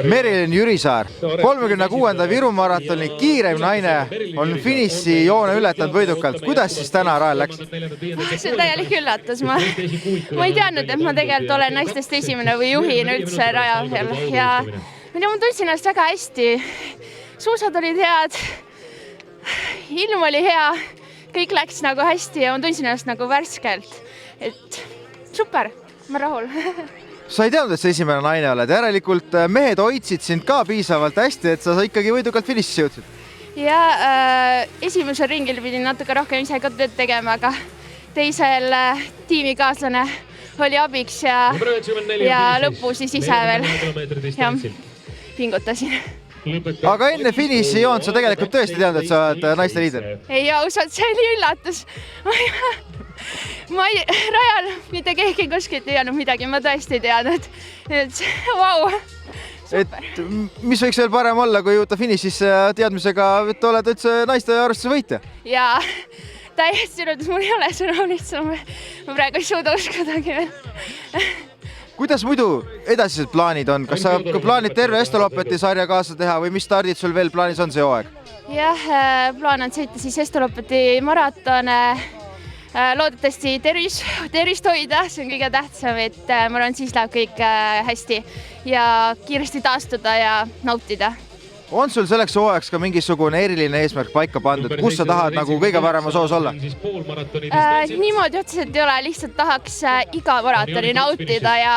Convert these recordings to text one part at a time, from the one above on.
Merilin Jürisaar, 36. Viru maratoni kiireim naine on finiši joone ületanud võidukalt. Kuidas siis täna rajal läks? See on täielik üllatus. Ma ei teadnud, et ma tegelikult olen naistest esimene või juhin üldse raja peal. Ja ma tundsin ennast väga hästi. Suusad olid head, ilm oli hea, kõik läks nagu hästi ja ma tundsin ennast nagu värskelt. Et super, ma rahul. Sa ei teadnud, et sa esimene naine oled. Järelikult mehed hoidsid sind ka piisavalt hästi, et sa ikkagi võidukalt finišisse jõudsid. Ja esimesel ringil pidin natuke rohkem ise ka tööd tegema, aga teisel tiimikaaslane oli abiks ja lõpu siis ise veel pingutasin. Aga enne finiši joont sa tegelikult tõesti teadnud, et sa oled naiste liider? Ei, ausalt, see oli üllatus. Rajal mitte keegi kuskilt ei teadnud midagi, ma tõesti teadnud. Vau, super. Mis võiks veel parem olla, kui jõuda finišisse teadmisega, et oled üldse naiste arvestuse võitja? Jaa, täiesti üllatus, mul ei ole sõna lihtsam. Ma praegu ei suuda uskudagi veel. Kuidas muidu edasised plaanid on? Kas sa plaanid terve Estoloppeti sarja kaasa teha või mis stardid sul veel plaanis on see hooaeg? Jah, plaan on sõita siis Estoloppeti maraton. Loodetavasti tervist hoida, see on kõige tähtsam, et ma arvan, siis läheb kõik hästi ja kiiresti taastuda ja nautida. On sul selleks hooajaks ka mingisugune eriline eesmärk paika pandud, kus sa tahad nagu kõige paremas hoos olla? Niimoodi otseselt ei ole, lihtsalt tahaks iga maratoni nautida ja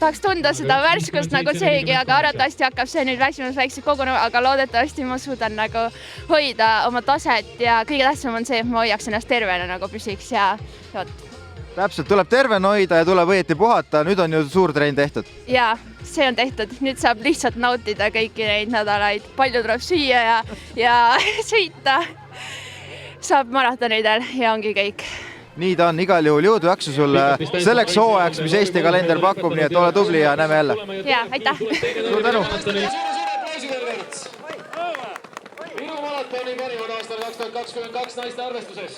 tahaks tunda seda värskust nagu seegi, aga arvatavasti hakkab see nüüd väsimus väikselt kogunema, aga loodetavasti ma suudan nagu hoida oma taset ja kõige tähtsam on see, et ma hoiaks ennast tervena nagu püsiks ja joot. Täpselt, tuleb tervena hoida ja tuleb õieti puhata, nüüd on ju suur trenn tehtud. Jaa, see on tehtud, nüüd saab lihtsalt nautida kõiki neid nädalaid, palju tuleb süüa ja sõita saab maratonidel ja ongi kõik. Nii ta on, igal juhul jõudu jaksu sulle selleks hooajaks, mis Eesti kalender pakub, nii et ole tubli ja näeme jälle. Jaa, aitäh! Suur tänu! Viru maratoni parimad aastal 2022 naiste arvestuses.